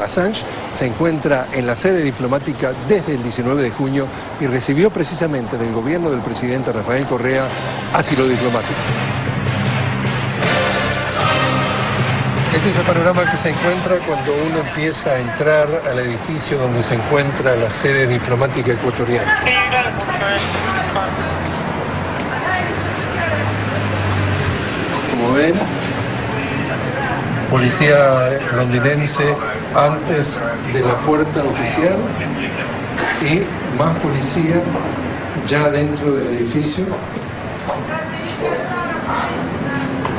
Assange se encuentra en la sede diplomática desde el 19 de junio y recibió precisamente del gobierno del presidente Rafael Correa asilo diplomático. Este es el panorama que se encuentra cuando uno empieza a entrar al edificio donde se encuentra la sede diplomática ecuatoriana. Como ven, policía londinense antes de la puerta oficial y más policía ya dentro del edificio,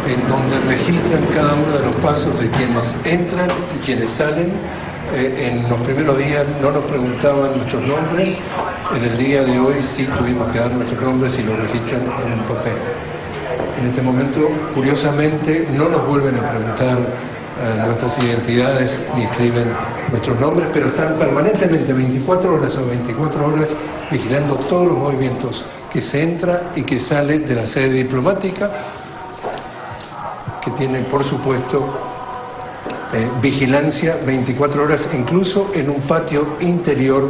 en donde registran cada uno de los pasos de quienes entran y quienes salen. En los primeros días no nos preguntaban nuestros nombres, en el día de hoy sí tuvimos que dar nuestros nombres y los registran en un papel. En este momento, curiosamente, no nos vuelven a preguntar nuestras identidades ni escriben nuestros nombres, pero están permanentemente 24 horas o 24 horas vigilando todos los movimientos que se entra y que sale de la sede diplomática, que tiene, por supuesto, vigilancia 24 horas, incluso en un patio interior.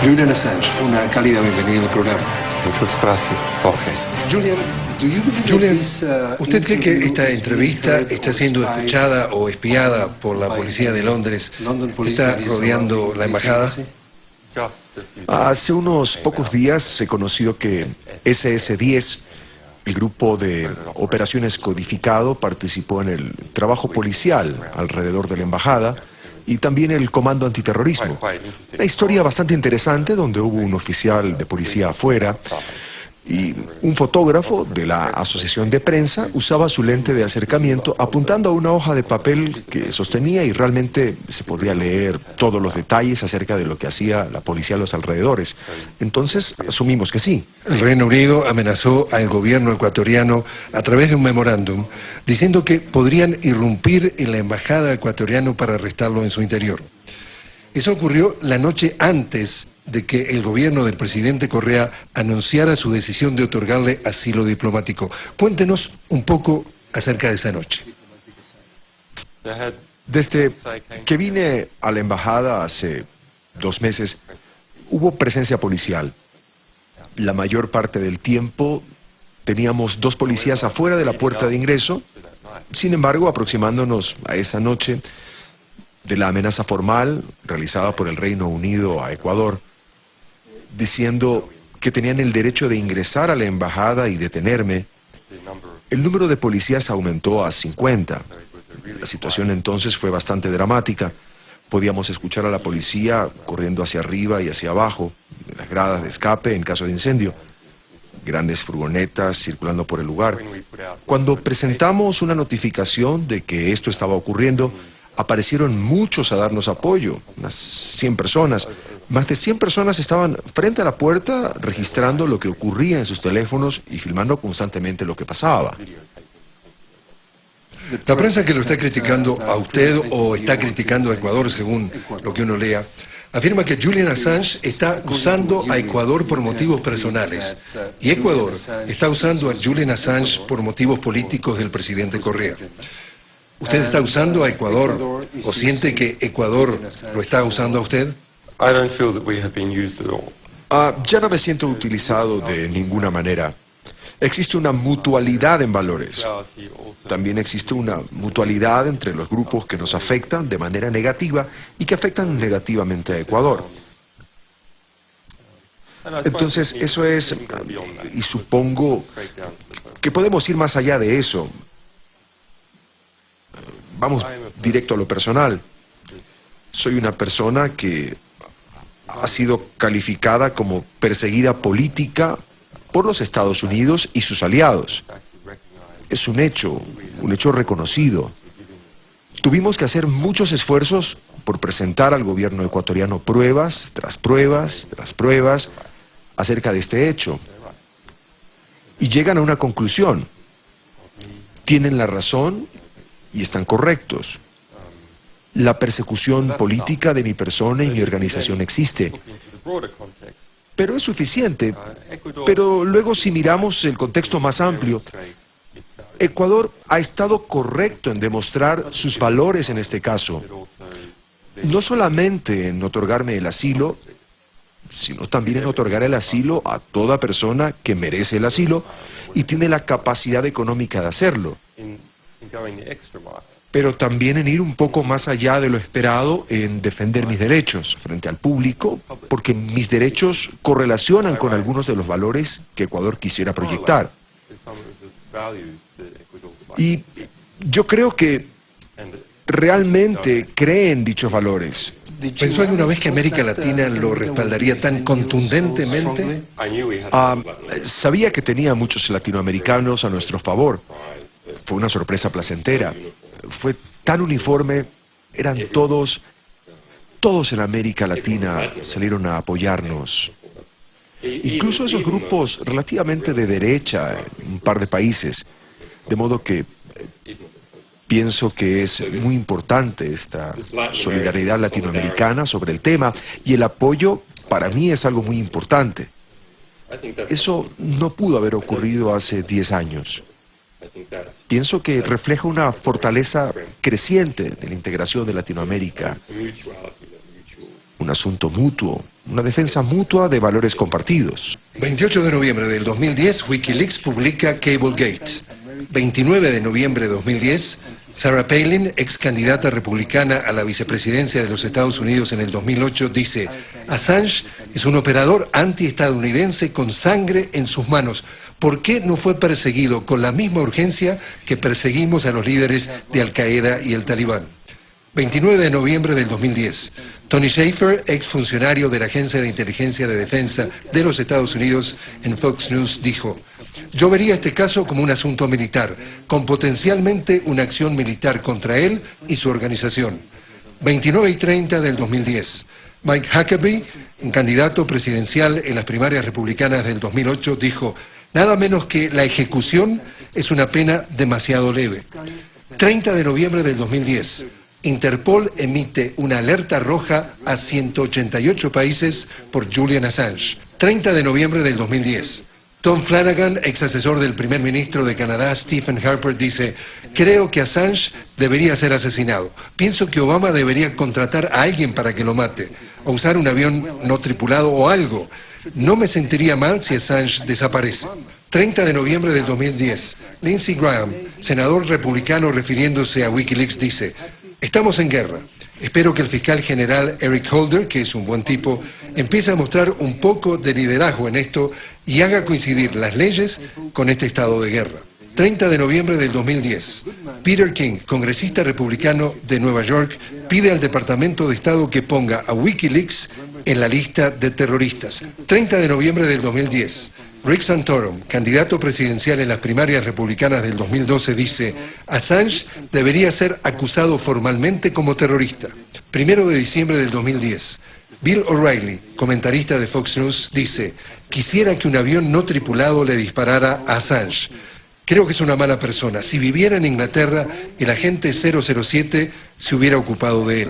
Julian Assange, una cálida bienvenida al programa. Muchas gracias, Jorge. Julian, ¿usted cree que esta entrevista está siendo escuchada o espiada por la policía de Londres? ¿Está rodeando la embajada? Hace unos pocos días se conoció que SS-10, el grupo de operaciones codificado, participó en el trabajo policial alrededor de la embajada y también el comando antiterrorismo. Una historia bastante interesante donde hubo un oficial de policía afuera y un fotógrafo de la asociación de prensa usaba su lente de acercamiento apuntando a una hoja de papel que sostenía y realmente se podía leer todos los detalles acerca de lo que hacía la policía a los alrededores. Entonces, asumimos que sí. El Reino Unido amenazó al gobierno ecuatoriano a través de un memorándum diciendo que podrían irrumpir en la embajada ecuatoriana para arrestarlo en su interior. Eso ocurrió la noche antes de que el gobierno del presidente Correa anunciara su decisión de otorgarle asilo diplomático. Cuéntenos un poco acerca de esa noche. Desde que vine a la embajada hace 2 meses, hubo presencia policial. La mayor parte del tiempo teníamos 2 policías afuera de la puerta de ingreso. Sin embargo, aproximándonos a esa noche de la amenaza formal realizada por el Reino Unido a Ecuador, diciendo que tenían el derecho de ingresar a la embajada y detenerme, el número de policías aumentó a 50. La situación entonces fue bastante dramática. Podíamos escuchar a la policía corriendo hacia arriba y hacia abajo, de las gradas de escape en caso de incendio. Grandes furgonetas circulando por el lugar. Cuando presentamos una notificación de que esto estaba ocurriendo, aparecieron muchos a darnos apoyo, unas 100 personas. Más de 100 personas estaban frente a la puerta registrando lo que ocurría en sus teléfonos y filmando constantemente lo que pasaba. La prensa que lo está criticando a usted o está criticando a Ecuador, según lo que uno lea, afirma que Julian Assange está usando a Ecuador por motivos personales y Ecuador está usando a Julian Assange por motivos políticos del presidente Correa. ¿Usted está usando a Ecuador o siente que Ecuador lo está usando a usted? Ya no me siento utilizado de ninguna manera. Existe una mutualidad en valores. También existe una mutualidad entre los grupos que nos afectan de manera negativa y que afectan negativamente a Ecuador. Entonces, eso es, y supongo que podemos ir más allá de eso. Vamos directo a lo personal. Soy una persona que ha sido calificada como perseguida política por los Estados Unidos y sus aliados. Es un hecho reconocido. Tuvimos que hacer muchos esfuerzos por presentar al gobierno ecuatoriano pruebas tras pruebas tras pruebas acerca de este hecho. Y llegan a una conclusión. Tienen la razón y están correctos. La persecución política de mi persona y mi organización existe. pero es suficiente. Pero luego, si miramos el contexto más amplio, Ecuador ha estado correcto en demostrar sus valores en este caso. No solamente en otorgarme el asilo, sino también en otorgar el asilo a toda persona que merece el asilo y tiene la capacidad económica de hacerlo. Pero también en ir un poco más allá de lo esperado en defender mis derechos frente al público, porque mis derechos correlacionan con algunos de los valores que Ecuador quisiera proyectar. Y yo creo que realmente cree en dichos valores. ¿Pensó alguna vez que América Latina lo respaldaría tan contundentemente? Sabía que tenía muchos latinoamericanos a nuestro favor. Fue una sorpresa placentera. Fue tan uniforme, eran todos en América Latina salieron a apoyarnos. Incluso esos grupos relativamente de derecha en un par de países. De modo que pienso que es muy importante esta solidaridad latinoamericana sobre el tema y el apoyo para mí es algo muy importante. Eso no pudo haber ocurrido hace 10 años. Pienso que refleja una fortaleza creciente de la integración de Latinoamérica, un asunto mutuo, una defensa mutua de valores compartidos. 28 de noviembre del 2010, Wikileaks publica Cablegate. 29 de noviembre de 2010, Sarah Palin, ex candidata republicana a la vicepresidencia de los Estados Unidos en el 2008, dice: Assange es un operador antiestadounidense con sangre en sus manos. ¿Por qué no fue perseguido con la misma urgencia que perseguimos a los líderes de Al-Qaeda y el Talibán? 29 de noviembre del 2010, Tony Shaffer, ex funcionario de la Agencia de Inteligencia de Defensa de los Estados Unidos, en Fox News dijo: yo vería este caso como un asunto militar, con potencialmente una acción militar contra él y su organización. 29 y 30 del 2010, Mike Huckabee, un candidato presidencial en las primarias republicanas del 2008, dijo: nada menos que la ejecución es una pena demasiado leve. 30 de noviembre del 2010, Interpol emite una alerta roja a 188 países por Julian Assange. 30 de noviembre del 2010, Tom Flanagan, ex asesor del primer ministro de Canadá, Stephen Harper, dice: creo que Assange debería ser asesinado. Pienso que Obama debería contratar a alguien para que lo mate, o usar un avión no tripulado o algo. No me sentiría mal si Assange desaparece. 30 de noviembre del 2010, Lindsey Graham, senador republicano refiriéndose a Wikileaks, dice: estamos en guerra. Espero que el fiscal general Eric Holder, que es un buen tipo, empiece a mostrar un poco de liderazgo en esto y haga coincidir las leyes con este estado de guerra. 30 de noviembre del 2010, Peter King, congresista republicano de Nueva York, pide al Departamento de Estado que ponga a Wikileaks en la lista de terroristas. 30 de noviembre del 2010, Rick Santorum, candidato presidencial en las primarias republicanas del 2012, dice: Assange debería ser acusado formalmente como terrorista. 1 de diciembre del 2010, Bill O'Reilly, comentarista de Fox News, dice: quisiera que un avión no tripulado le disparara a Assange. Creo que es una mala persona. Si viviera en Inglaterra, el agente 007 se hubiera ocupado de él.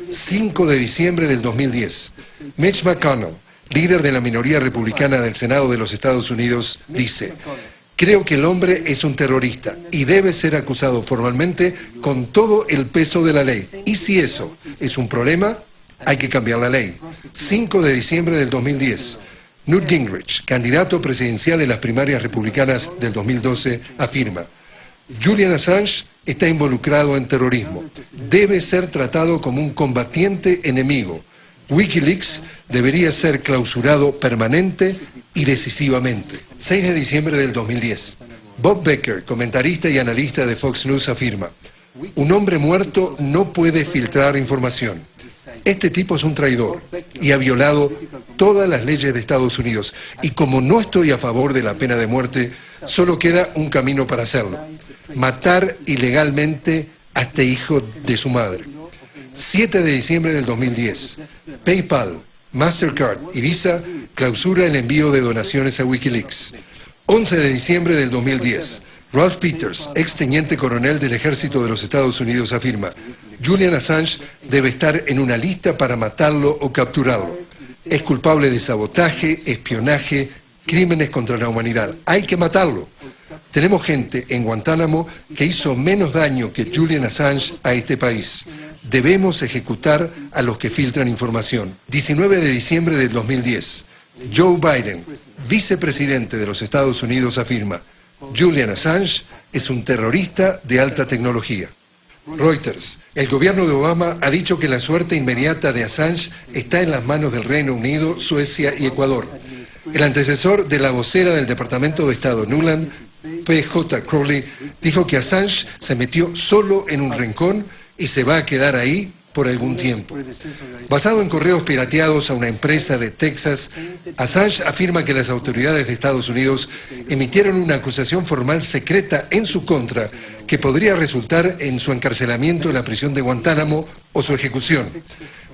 5 de diciembre del 2010, Mitch McConnell, líder de la minoría republicana del Senado de los Estados Unidos, dice: creo que el hombre es un terrorista y debe ser acusado formalmente con todo el peso de la ley. Y si eso es un problema, hay que cambiar la ley. 5 de diciembre del 2010, Newt Gingrich, candidato presidencial en las primarias republicanas del 2012, afirma: Julian Assange está involucrado en terrorismo. Debe ser tratado como un combatiente enemigo. Wikileaks debería ser clausurado permanente y decisivamente. 6 de diciembre del 2010. Bob Becker, comentarista y analista de Fox News, afirma: un hombre muerto no puede filtrar información. Este tipo es un traidor y ha violado todas las leyes de Estados Unidos. Y como no estoy a favor de la pena de muerte, solo queda un camino para hacerlo: matar ilegalmente a este hijo de su madre. 7 de diciembre del 2010. PayPal, Mastercard y Visa clausura el envío de donaciones a Wikileaks. 11 de diciembre del 2010. Ralph Peters, ex teniente coronel del Ejército de los Estados Unidos, afirma: Julian Assange debe estar en una lista para matarlo o capturarlo. Es culpable de sabotaje, espionaje, crímenes contra la humanidad. Hay que matarlo. Tenemos gente en Guantánamo que hizo menos daño que Julian Assange a este país. Debemos ejecutar a los que filtran información. 19 de diciembre del 2010. Joe Biden, vicepresidente de los Estados Unidos, afirma: Julian Assange es un terrorista de alta tecnología. Reuters, el gobierno de Obama ha dicho que la suerte inmediata de Assange está en las manos del Reino Unido, Suecia y Ecuador. El antecesor de la vocera del Departamento de Estado, Nuland, P.J. Crowley, dijo que Assange se metió solo en un rincón y se va a quedar ahí por algún tiempo. Basado en correos pirateados a una empresa de Texas, Assange afirma que las autoridades de Estados Unidos emitieron una acusación formal secreta en su contra que podría resultar en su encarcelamiento en la prisión de Guantánamo o su ejecución.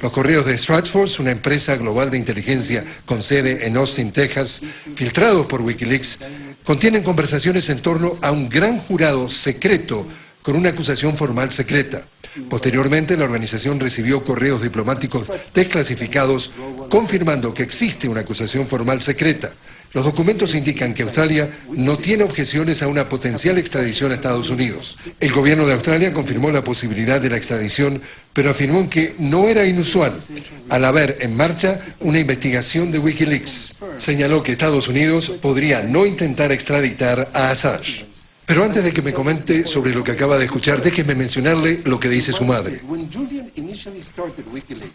Los correos de Stratford, una empresa global de inteligencia con sede en Austin, Texas, filtrados por Wikileaks, contienen conversaciones en torno a un gran jurado secreto con una acusación formal secreta. Posteriormente, la organización recibió correos diplomáticos desclasificados confirmando que existe una acusación formal secreta. Los documentos indican que Australia no tiene objeciones a una potencial extradición a Estados Unidos. El gobierno de Australia confirmó la posibilidad de la extradición, pero afirmó que no era inusual al haber en marcha una investigación de Wikileaks. Señaló que Estados Unidos podría no intentar extraditar a Assange. Pero antes de que me comente sobre lo que acaba de escuchar, déjeme mencionarle lo que dice su madre.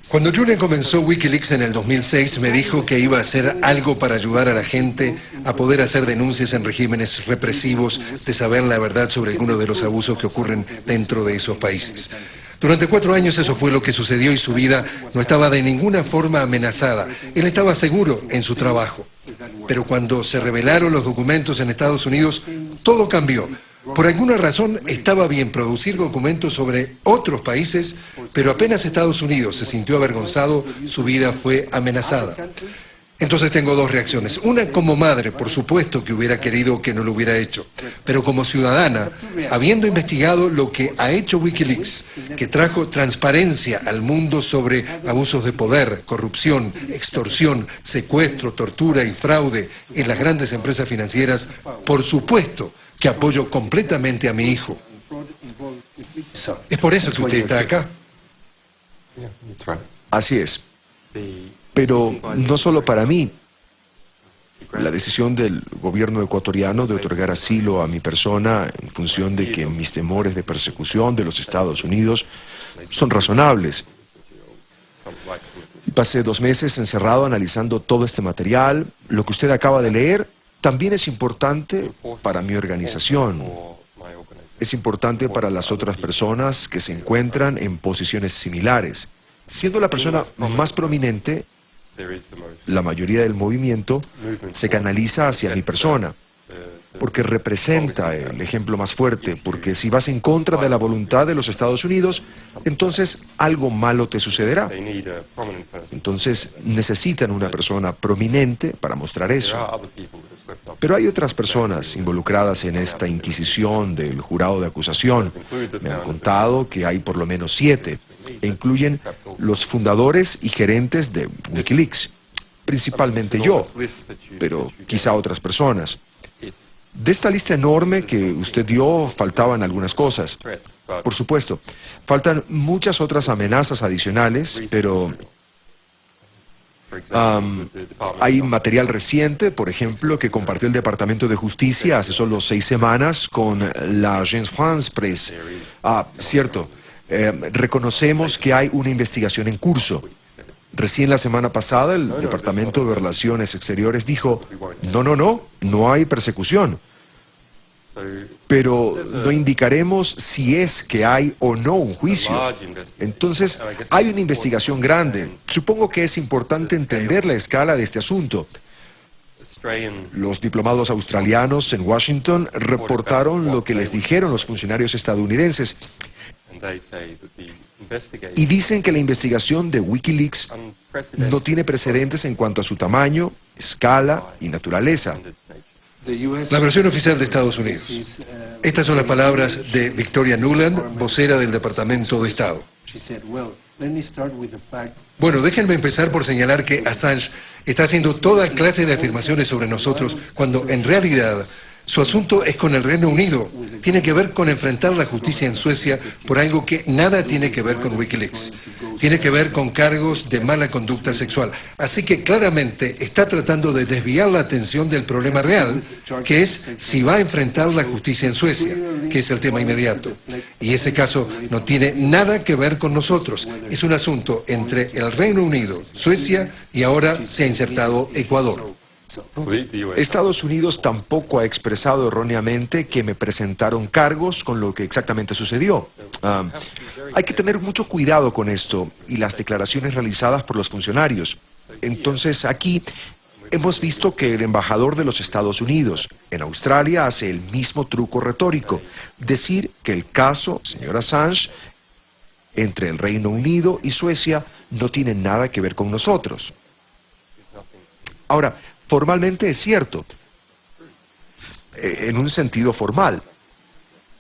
Cuando Julian comenzó Wikileaks en el 2006, me dijo que iba a hacer algo para ayudar a la gente a poder hacer denuncias en regímenes represivos, de saber la verdad sobre algunos de los abusos que ocurren dentro de esos países. Durante 4 años eso fue lo que sucedió y su vida no estaba de ninguna forma amenazada. Él estaba seguro en su trabajo. Pero cuando se revelaron los documentos en Estados Unidos, todo cambió. Por alguna razón estaba bien producir documentos sobre otros países, pero apenas Estados Unidos se sintió avergonzado, su vida fue amenazada. Entonces tengo 2 reacciones. Una, como madre, por supuesto que hubiera querido que no lo hubiera hecho. Pero como ciudadana, habiendo investigado lo que ha hecho Wikileaks, que trajo transparencia al mundo sobre abusos de poder, corrupción, extorsión, secuestro, tortura y fraude en las grandes empresas financieras, por supuesto que apoyo completamente a mi hijo. Es por eso que usted está acá. Así es. Pero no solo para mí. La decisión del gobierno ecuatoriano de otorgar asilo a mi persona en función de que mis temores de persecución de los Estados Unidos son razonables. Pasé 2 meses encerrado analizando todo este material. Lo que usted acaba de leer también es importante para mi organización. Es importante para las otras personas que se encuentran en posiciones similares. Siendo la persona más prominente, la mayoría del movimiento se canaliza hacia mi persona, porque representa el ejemplo más fuerte, porque si vas en contra de la voluntad de los Estados Unidos, entonces algo malo te sucederá. Entonces necesitan una persona prominente para mostrar eso. Pero hay otras personas involucradas en esta inquisición del jurado de acusación. Me han contado que hay por lo menos 7. E incluyen los fundadores y gerentes de Wikileaks, principalmente yo, pero quizá otras personas. De esta lista enorme que usted dio, faltaban algunas cosas. Por supuesto, faltan muchas otras amenazas adicionales, pero hay material reciente, por ejemplo, que compartió el Departamento de Justicia hace solo 6 semanas con la Agence France Presse. Cierto. Reconocemos que hay una investigación en curso. Recién la semana pasada el Departamento de Relaciones Exteriores dijo, no hay persecución. Pero no indicaremos si es que hay o no un juicio. Entonces, hay una investigación grande. Supongo que es importante entender la escala de este asunto. Los diplomados australianos en Washington reportaron lo que les dijeron los funcionarios estadounidenses. Y dicen que la investigación de Wikileaks no tiene precedentes en cuanto a su tamaño, escala y naturaleza. La versión oficial de Estados Unidos. Estas son las palabras de Victoria Nuland, vocera del Departamento de Estado. Bueno, déjenme empezar por señalar que Assange está haciendo toda clase de afirmaciones sobre nosotros cuando en realidad su asunto es con el Reino Unido. Tiene que ver con enfrentar la justicia en Suecia por algo que nada tiene que ver con Wikileaks. Tiene que ver con cargos de mala conducta sexual. Así que claramente está tratando de desviar la atención del problema real, que es si va a enfrentar la justicia en Suecia, que es el tema inmediato. Y ese caso no tiene nada que ver con nosotros. Es un asunto entre el Reino Unido, Suecia y ahora se ha insertado Ecuador. Estados Unidos tampoco ha expresado erróneamente que me presentaron cargos con lo que exactamente sucedió. Hay que tener mucho cuidado con esto y las declaraciones realizadas por los funcionarios. Entonces, aquí hemos visto que el embajador de los Estados Unidos en Australia hace el mismo truco retórico, decir que el caso, señor Assange, entre el Reino Unido y Suecia no tiene nada que ver con nosotros. Ahora, formalmente es cierto, en un sentido formal,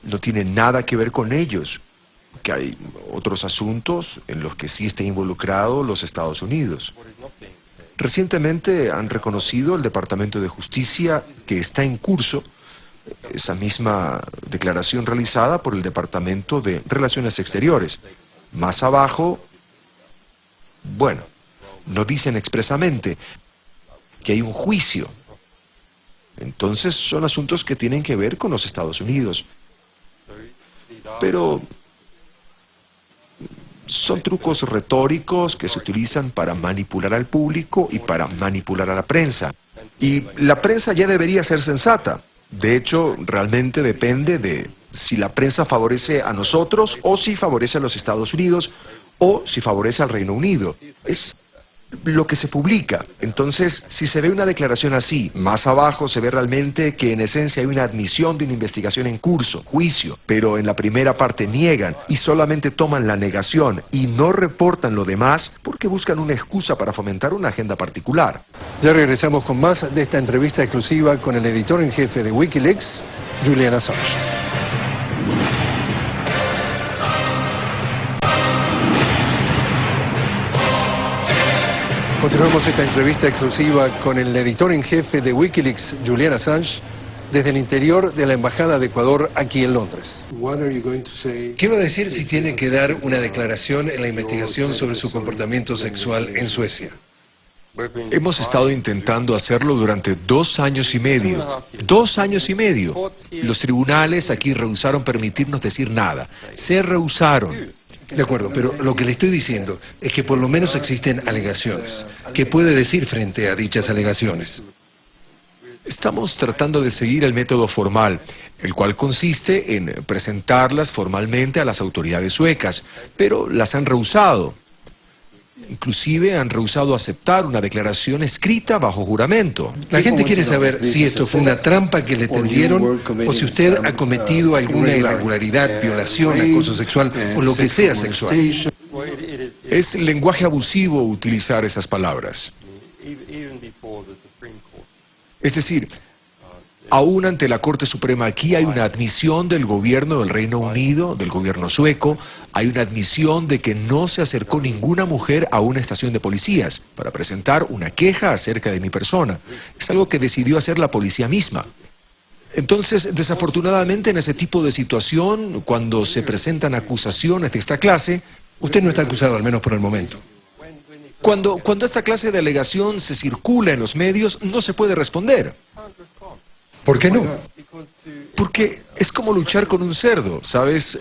no tiene nada que ver con ellos, que hay otros asuntos en los que sí está involucrado los Estados Unidos. Recientemente han reconocido el Departamento de Justicia que está en curso esa misma declaración realizada por el Departamento de Relaciones Exteriores. Más abajo, bueno, no dicen expresamente que hay un juicio. Entonces son asuntos que tienen que ver con los Estados Unidos. Pero son trucos retóricos que se utilizan para manipular al público y para manipular a la prensa. Y la prensa ya debería ser sensata. De hecho, realmente depende de si la prensa favorece a nosotros o si favorece a los Estados Unidos o si favorece al Reino Unido. Es lo que se publica. Entonces, si se ve una declaración así, más abajo se ve realmente que en esencia hay una admisión de una investigación en curso, juicio, pero en la primera parte niegan y solamente toman la negación y no reportan lo demás porque buscan una excusa para fomentar una agenda particular. Ya regresamos con más de esta entrevista exclusiva con el editor en jefe de Wikileaks, Julian Assange. Continuamos esta entrevista exclusiva con el editor en jefe de Wikileaks, Julian Assange, desde el interior de la Embajada de Ecuador aquí en Londres. ¿Qué va a decir si tiene que dar una declaración en la investigación sobre su comportamiento sexual en Suecia? Hemos estado intentando hacerlo durante 2 años y medio. 2 años y medio. Los tribunales aquí rehusaron permitirnos decir nada. Se rehusaron. De acuerdo, pero lo que le estoy diciendo es que por lo menos existen alegaciones. ¿Qué puede decir frente a dichas alegaciones? Estamos tratando de seguir el método formal, el cual consiste en presentarlas formalmente a las autoridades suecas, pero las han rehusado. Inclusive han rehusado aceptar una declaración escrita bajo juramento. La gente quiere saber si esto fue una trampa que le tendieron o si usted ha cometido alguna irregularidad, violación, acoso sexual o lo que sea sexual. Es lenguaje abusivo utilizar esas palabras. Es decir, aún ante la Corte Suprema aquí hay una admisión del gobierno del Reino Unido, del gobierno sueco, hay una admisión de que no se acercó ninguna mujer a una estación de policías para presentar una queja acerca de mi persona. Es algo que decidió hacer la policía misma. Entonces, desafortunadamente, en ese tipo de situación, cuando se presentan acusaciones de esta clase... Usted no está acusado, al menos por el momento. Cuando esta clase de alegación se circula en los medios, no se puede responder. ¿Por qué no? Porque es como luchar con un cerdo, ¿sabes?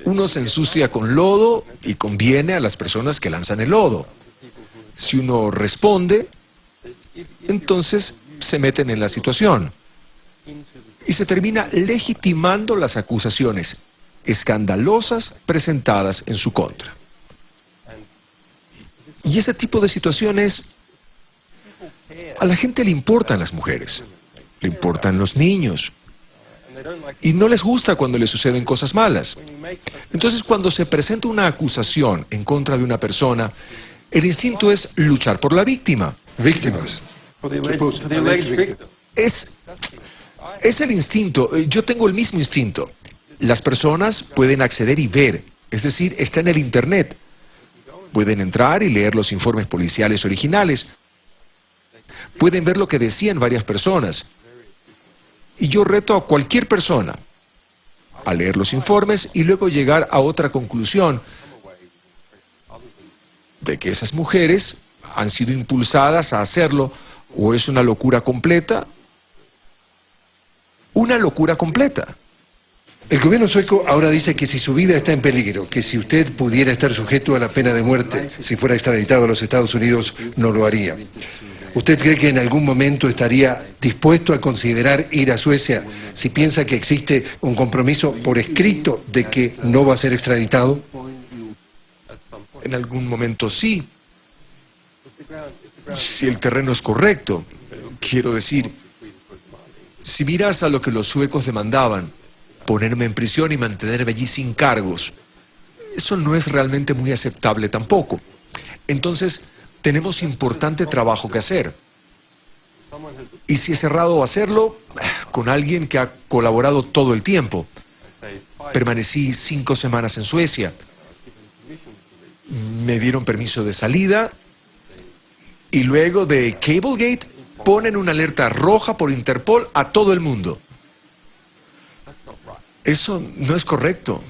Uno se ensucia con lodo y conviene a las personas que lanzan el lodo. Si uno responde, entonces se meten en la situación. Y se termina legitimando las acusaciones escandalosas presentadas en su contra. Y ese tipo de situaciones, a la gente le importan las mujeres, le importan los niños, y no les gusta cuando les suceden cosas malas. Entonces, cuando se presenta una acusación en contra de una persona, el instinto es luchar por la víctima. Víctimas. Es el instinto. Yo tengo el mismo instinto. Las personas pueden acceder y ver Es decir, está en el Internet. Pueden entrar y leer los informes policiales originales. Pueden ver lo que decían varias personas. Y yo reto a cualquier persona a leer los informes y luego llegar a otra conclusión de que esas mujeres han sido impulsadas a hacerlo, o es una locura completa. Una locura completa. El gobierno sueco ahora dice que si su vida está en peligro, que si usted pudiera estar sujeto a la pena de muerte si fuera extraditado a los Estados Unidos, no lo haría. ¿Usted cree que en algún momento estaría dispuesto a considerar ir a Suecia si piensa que existe un compromiso por escrito de que no va a ser extraditado? En algún momento sí. Si el terreno es correcto. Quiero decir, si miras a lo que los suecos demandaban, ponerme en prisión y mantenerme allí sin cargos, eso no es realmente muy aceptable tampoco. Entonces, tenemos importante trabajo que hacer. Y si es errado hacerlo, con alguien que ha colaborado todo el tiempo. Permanecí 5 semanas en Suecia. Me dieron permiso de salida. Y luego de Cablegate, ponen una alerta roja por Interpol a todo el mundo. Eso no es correcto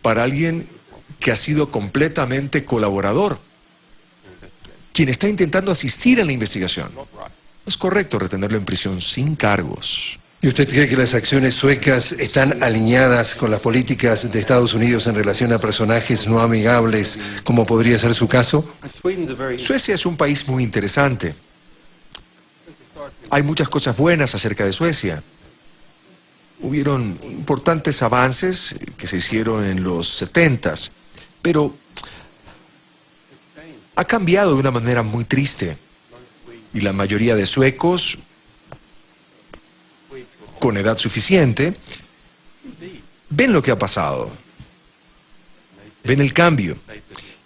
para alguien que ha sido completamente colaborador, quien está intentando asistir en la investigación. No es correcto retenerlo en prisión sin cargos. ¿Y usted cree que las acciones suecas están alineadas con las políticas de Estados Unidos en relación a personajes no amigables, como podría ser su caso? Suecia es un país muy interesante. Hay muchas cosas buenas acerca de Suecia. Hubieron importantes avances que se hicieron en los 70s, pero ha cambiado de una manera muy triste. Y la mayoría de suecos con edad suficiente ven lo que ha pasado. Ven el cambio.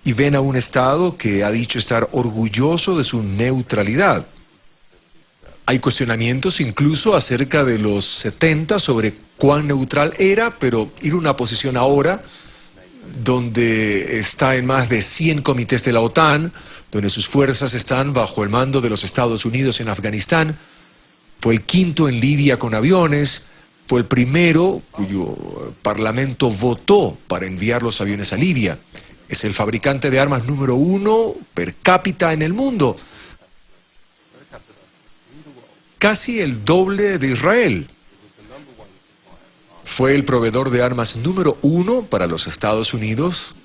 Y ven a un Estado que ha dicho estar orgulloso de su neutralidad. Hay cuestionamientos incluso acerca de los 70 sobre cuán neutral era, pero ir a una posición ahora donde está en más de 100 comités de la OTAN, donde sus fuerzas están bajo el mando de los Estados Unidos en Afganistán, fue el quinto en Libia con aviones, fue el primero cuyo parlamento votó para enviar los aviones a Libia. Es el fabricante de armas número 1 per cápita en el mundo. Casi el doble de Israel. Fue el proveedor de armas número 1 para los Estados Unidos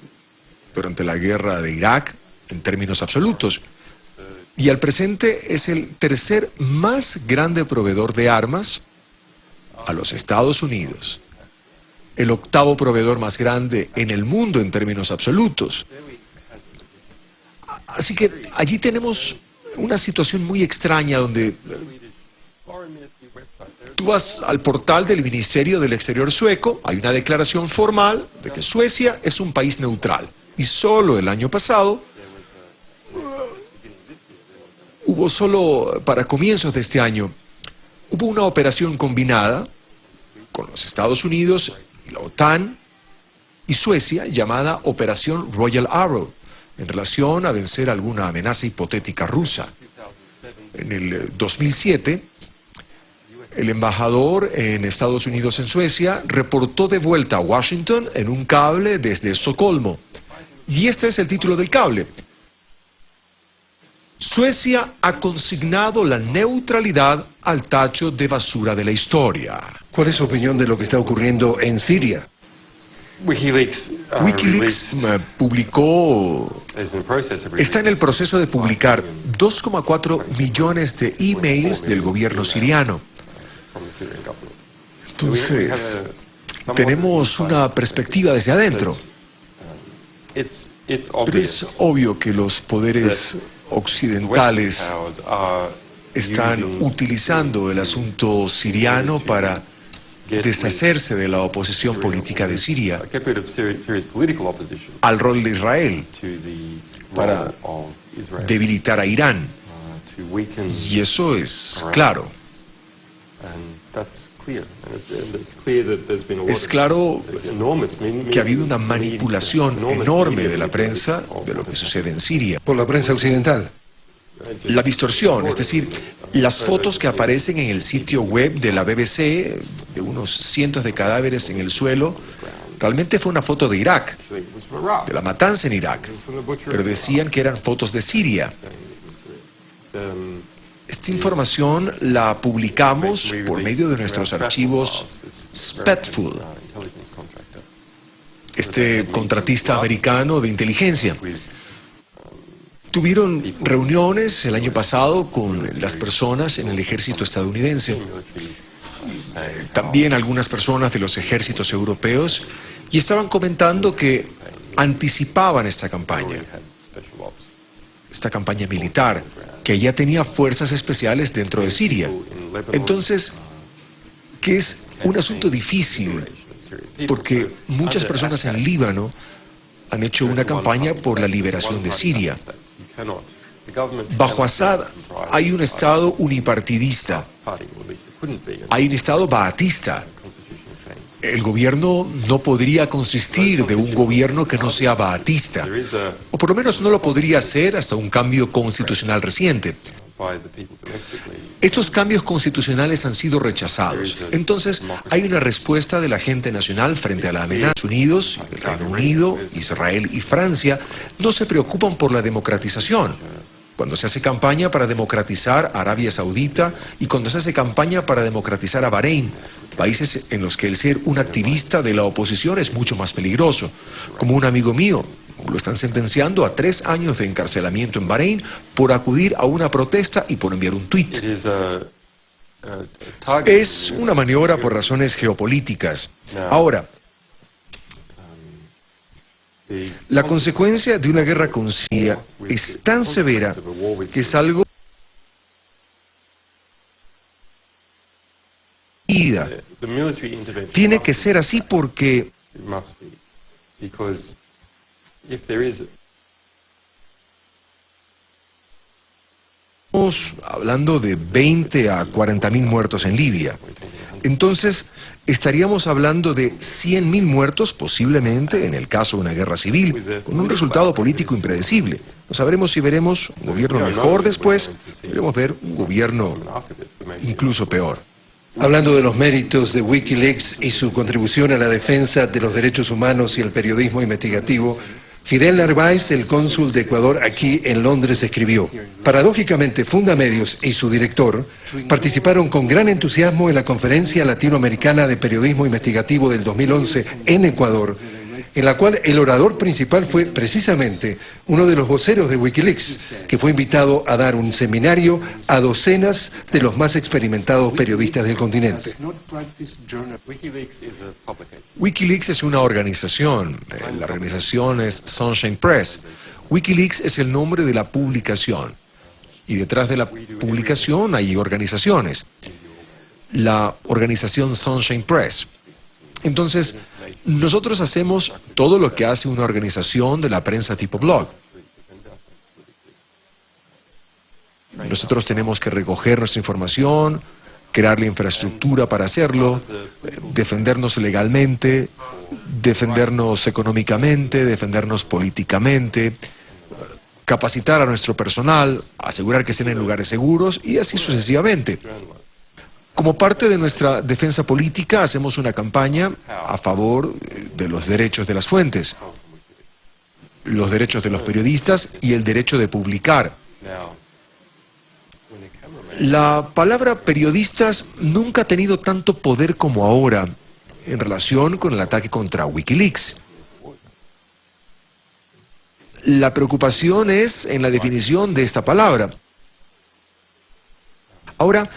durante la guerra de Irak, en términos absolutos. Y al presente es el tercer más grande proveedor de armas a los Estados Unidos. El octavo proveedor más grande en el mundo en términos absolutos. Así que allí tenemos una situación muy extraña donde tú vas al portal del Ministerio del Exterior sueco, hay una declaración formal de que Suecia es un país neutral. Y solo el año pasado, para comienzos de este año, hubo una operación combinada con los Estados Unidos, la OTAN y Suecia, llamada Operación Royal Arrow, en relación a vencer alguna amenaza hipotética rusa. En el 2007, el embajador en Estados Unidos en Suecia reportó de vuelta a Washington en un cable desde Estocolmo. Y este es el título del cable. Suecia ha consignado la neutralidad al tacho de basura de la historia. ¿Cuál es su opinión de lo que está ocurriendo en Siria? Wikileaks publicó, está en el proceso de publicar 2,4 millones de emails del gobierno siriano. Entonces, tenemos una perspectiva desde adentro. Pero es obvio que los poderes occidentales están utilizando el asunto siriano para deshacerse de la oposición política de Siria al rol de Israel, para debilitar a Irán. Y eso es claro. Es claro que ha habido una manipulación enorme de la prensa de lo que sucede en Siria. Por la prensa occidental. La distorsión, es decir, las fotos que aparecen en el sitio web de la BBC, de unos cientos de cadáveres en el suelo, realmente fue una foto de Irak, de la matanza en Irak, pero decían que eran fotos de Siria. Esta información la publicamos por medio de nuestros archivos Spetful, este contratista americano de inteligencia. Tuvieron reuniones el año pasado con las personas en el ejército estadounidense, también algunas personas de los ejércitos europeos, y estaban comentando que anticipaban esta campaña militar, que ya tenía fuerzas especiales dentro de Siria. Entonces, que es un asunto difícil, porque muchas personas en Líbano han hecho una campaña por la liberación de Siria. Bajo Assad hay un Estado unipartidista, hay un Estado baatista. El gobierno no podría consistir de un gobierno que no sea baatista, o por lo menos no lo podría ser hasta un cambio constitucional reciente. Estos cambios constitucionales han sido rechazados. Entonces, hay una respuesta de la gente nacional frente a la amenaza. Estados Unidos, el Reino Unido, Israel y Francia no se preocupan por la democratización. Cuando se hace campaña para democratizar a Arabia Saudita y cuando se hace campaña para democratizar a Bahrein, países en los que el ser un activista de la oposición es mucho más peligroso. Como un amigo mío, lo están sentenciando a 3 años de encarcelamiento en Bahrein por acudir a una protesta y por enviar un tuit. Es una maniobra por razones geopolíticas. Ahora, la consecuencia de una guerra con Siria es tan severa que es algo tiene que ser así porque estamos hablando de 20 a 40.000 muertos en Libia. Entonces, estaríamos hablando de 100.000 muertos, posiblemente, en el caso de una guerra civil, con un resultado político impredecible. No sabremos si veremos un gobierno mejor después, podremos ver un gobierno incluso peor. Hablando de los méritos de Wikileaks y su contribución a la defensa de los derechos humanos y el periodismo investigativo, Fidel Narváez, el cónsul de Ecuador aquí en Londres, escribió: paradójicamente, Fundamedios y su director participaron con gran entusiasmo en la Conferencia Latinoamericana de Periodismo Investigativo del 2011 en Ecuador, en la cual el orador principal fue precisamente uno de los voceros de Wikileaks, que fue invitado a dar un seminario a docenas de los más experimentados periodistas del continente. Wikileaks es una organización, la organización es Sunshine Press. Wikileaks es el nombre de la publicación, y detrás de la publicación hay organizaciones. La organización Sunshine Press. Entonces, nosotros hacemos todo lo que hace una organización de la prensa tipo blog. Nosotros tenemos que recoger nuestra información, crear la infraestructura para hacerlo, defendernos legalmente, defendernos económicamente, defendernos políticamente, capacitar a nuestro personal, asegurar que estén en lugares seguros y así sucesivamente. Como parte de nuestra defensa política, hacemos una campaña a favor de los derechos de las fuentes, los derechos de los periodistas y el derecho de publicar. La palabra periodistas nunca ha tenido tanto poder como ahora en relación con el ataque contra Wikileaks. La preocupación es en la definición de esta palabra. Ahora,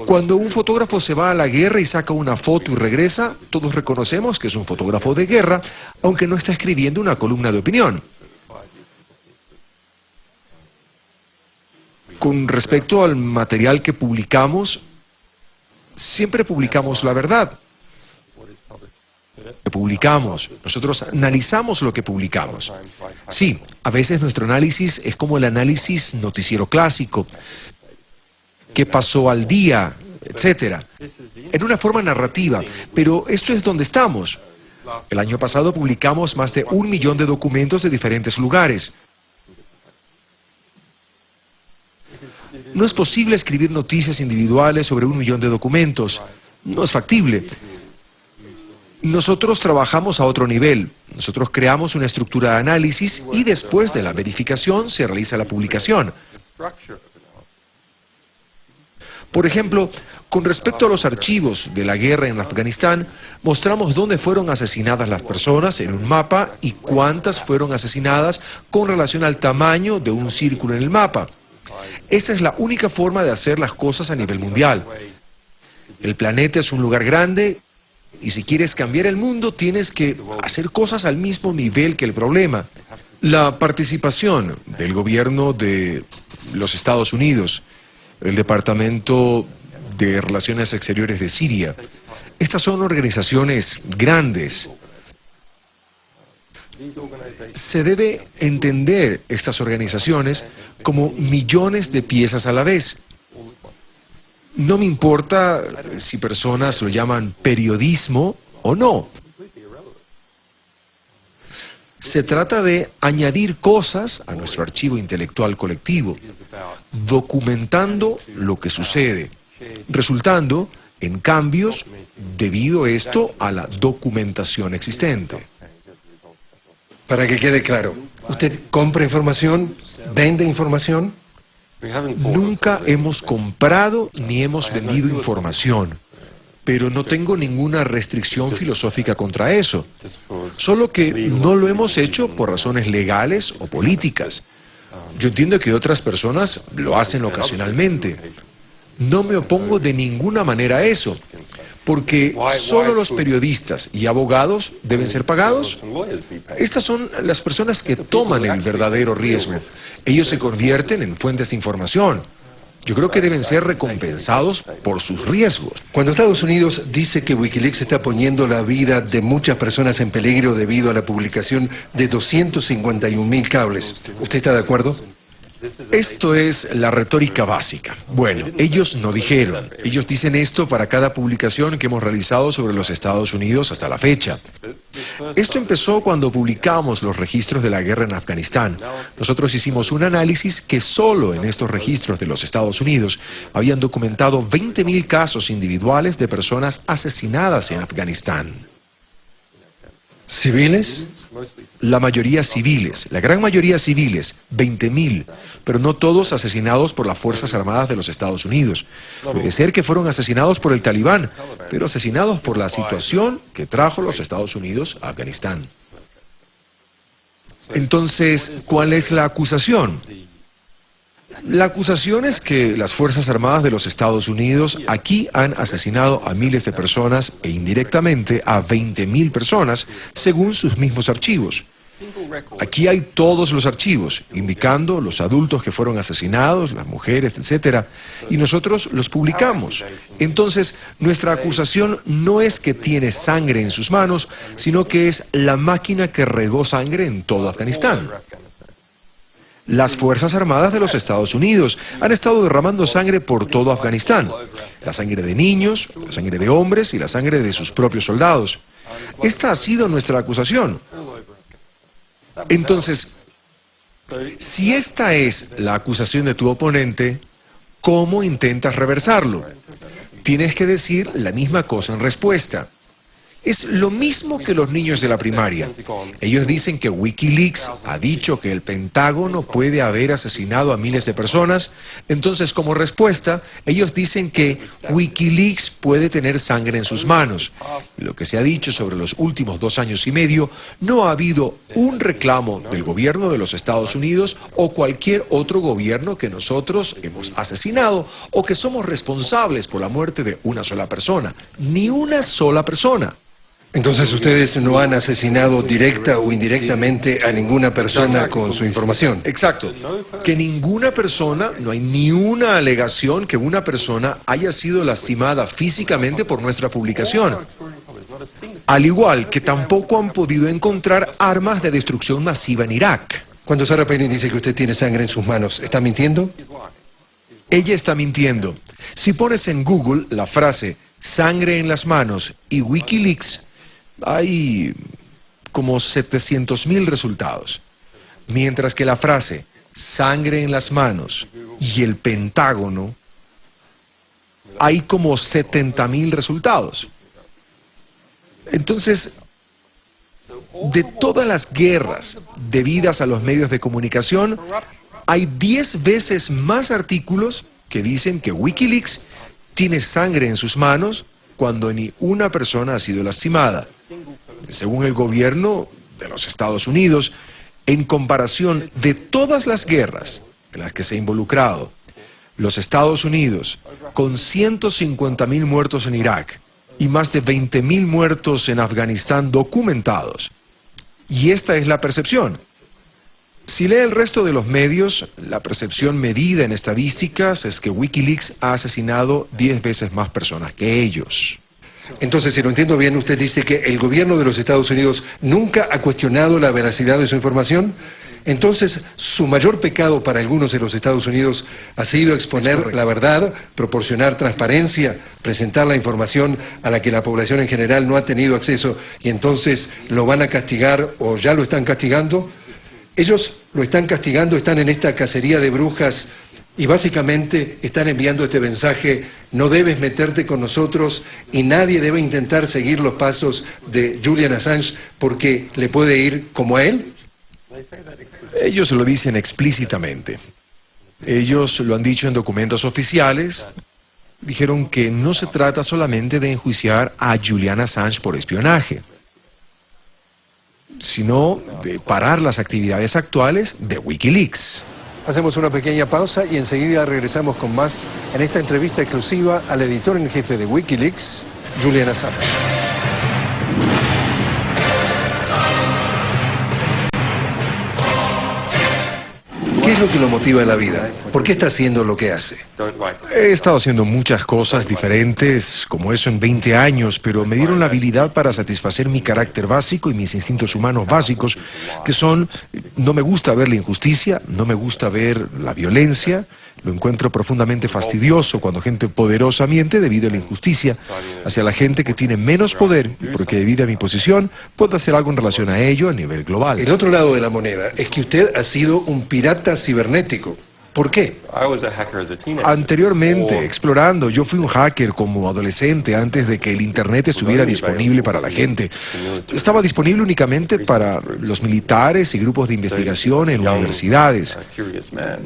cuando un fotógrafo se va a la guerra y saca una foto y regresa, todos reconocemos que es un fotógrafo de guerra, aunque no está escribiendo una columna de opinión. Con respecto al material que publicamos, siempre publicamos la verdad. Nosotros analizamos lo que publicamos. Sí, a veces nuestro análisis es como el análisis noticiero clásico. ¿Qué pasó al día etcétera, en una forma narrativa, pero esto es donde estamos. El año pasado publicamos más de 1 millón de documentos de diferentes lugares. No es posible escribir noticias individuales sobre 1 millón de documentos. No es factible. Nosotros trabajamos a otro nivel. Nosotros creamos una estructura de análisis y después de la verificación se realiza la publicación. Por ejemplo, con respecto a los archivos de la guerra en Afganistán, mostramos dónde fueron asesinadas las personas en un mapa y cuántas fueron asesinadas con relación al tamaño de un círculo en el mapa. Esta es la única forma de hacer las cosas a nivel mundial. El planeta es un lugar grande y si quieres cambiar el mundo tienes que hacer cosas al mismo nivel que el problema. La participación del gobierno de los Estados Unidos, el Departamento de Relaciones Exteriores de Siria, estas son organizaciones grandes. Se debe entender estas organizaciones como millones de piezas a la vez. No me importa si personas lo llaman periodismo o no. Se trata de añadir cosas a nuestro archivo intelectual colectivo, documentando lo que sucede, resultando en cambios debido esto a la documentación existente. Para que quede claro, ¿usted compra información, vende información? Nunca hemos comprado ni hemos vendido información, pero no tengo ninguna restricción filosófica contra eso. Solo que no lo hemos hecho por razones legales o políticas. Yo entiendo que otras personas lo hacen ocasionalmente. No me opongo de ninguna manera a eso, porque solo los periodistas y abogados deben ser pagados. Estas son las personas que toman el verdadero riesgo. Ellos se convierten en fuentes de información. Yo creo que deben ser recompensados por sus riesgos. Cuando Estados Unidos dice que Wikileaks está poniendo la vida de muchas personas en peligro debido a la publicación de 251.000 cables, ¿usted está de acuerdo? Esto es la retórica básica. Bueno, ellos no dijeron. Ellos dicen esto para cada publicación que hemos realizado sobre los Estados Unidos hasta la fecha. Esto empezó cuando publicamos los registros de la guerra en Afganistán. Nosotros hicimos un análisis que solo en estos registros de los Estados Unidos habían documentado 20.000 casos individuales de personas asesinadas en Afganistán. ¿Civiles? La mayoría civiles, la gran mayoría civiles, 20.000, pero no todos asesinados por las Fuerzas Armadas de los Estados Unidos. Puede ser que fueron asesinados por el Talibán, pero asesinados por la situación que trajo los Estados Unidos a Afganistán. Entonces, ¿cuál es la acusación? La acusación es que las Fuerzas Armadas de los Estados Unidos aquí han asesinado a miles de personas e indirectamente a 20.000 personas, según sus mismos archivos. Aquí hay todos los archivos, indicando los adultos que fueron asesinados, las mujeres, etcétera, y nosotros los publicamos. Entonces, nuestra acusación no es que tiene sangre en sus manos, sino que es la máquina que regó sangre en todo Afganistán. Las Fuerzas Armadas de los Estados Unidos han estado derramando sangre por todo Afganistán. La sangre de niños, la sangre de hombres y la sangre de sus propios soldados. Esta ha sido nuestra acusación. Entonces, si esta es la acusación de tu oponente, ¿cómo intentas reversarlo? Tienes que decir la misma cosa en respuesta. Es lo mismo que los niños de la primaria. Ellos dicen que Wikileaks ha dicho que el Pentágono puede haber asesinado a miles de personas. Entonces, como respuesta, ellos dicen que Wikileaks puede tener sangre en sus manos. Y lo que se ha dicho sobre los últimos 2 años y medio, no ha habido un reclamo del gobierno de los Estados Unidos o cualquier otro gobierno que nosotros hemos asesinado o que somos responsables por la muerte de una sola persona. Ni una sola persona. Entonces ustedes no han asesinado directa o indirectamente a ninguna persona con su información. Exacto. Que ninguna persona, no hay ni una alegación que una persona haya sido lastimada físicamente por nuestra publicación. Al igual que tampoco han podido encontrar armas de destrucción masiva en Irak. Cuando Sarah Palin dice que usted tiene sangre en sus manos, ¿está mintiendo? Ella está mintiendo. Si pones en Google la frase sangre en las manos y Wikileaks, hay como 700,000 resultados. Mientras que la frase sangre en las manos y el Pentágono, hay como 70,000 resultados. Entonces, de todas las guerras debidas a los medios de comunicación, hay 10 veces más artículos que dicen que Wikileaks tiene sangre en sus manos cuando ni una persona ha sido lastimada. Según el gobierno de los Estados Unidos, en comparación de todas las guerras en las que se ha involucrado, los Estados Unidos, con 150,000 muertos en Irak y más de 20,000 muertos en Afganistán documentados. Y esta es la percepción. Si lee el resto de los medios, la percepción medida en estadísticas es que Wikileaks ha asesinado 10 veces más personas que ellos. Entonces, si lo entiendo bien, usted dice que el gobierno de los Estados Unidos nunca ha cuestionado la veracidad de su información. Entonces, su mayor pecado para algunos de los Estados Unidos ha sido exponer la verdad, proporcionar transparencia, presentar la información a la que la población en general no ha tenido acceso y entonces lo van a castigar o ya lo están castigando. Ellos lo están castigando, están en esta cacería de brujas y básicamente están enviando este mensaje: no debes meterte con nosotros y nadie debe intentar seguir los pasos de Julian Assange porque le puede ir como a él. Ellos lo dicen explícitamente. Ellos lo han dicho en documentos oficiales. Dijeron que no se trata solamente de enjuiciar a Julian Assange por espionaje, sino de parar las actividades actuales de Wikileaks. Hacemos una pequeña pausa y enseguida regresamos con más en esta entrevista exclusiva al editor en jefe de Wikileaks, Julian Assange. ¿Qué es lo que lo motiva en la vida? ¿Por qué está haciendo lo que hace? He estado haciendo muchas cosas diferentes, como eso en 20 años, pero me dieron la habilidad para satisfacer mi carácter básico y mis instintos humanos básicos, que son: no me gusta ver la injusticia, no me gusta ver la violencia, lo encuentro profundamente fastidioso cuando gente poderosa miente debido a la injusticia hacia la gente que tiene menos poder, porque debido a mi posición puedo hacer algo en relación a ello a nivel global. El otro lado de la moneda es que usted ha sido un pirata cibernético. ¿Por qué? Anteriormente, explorando, yo fui un hacker como adolescente antes de que el Internet estuviera disponible para la gente. Estaba disponible únicamente para los militares y grupos de investigación en universidades.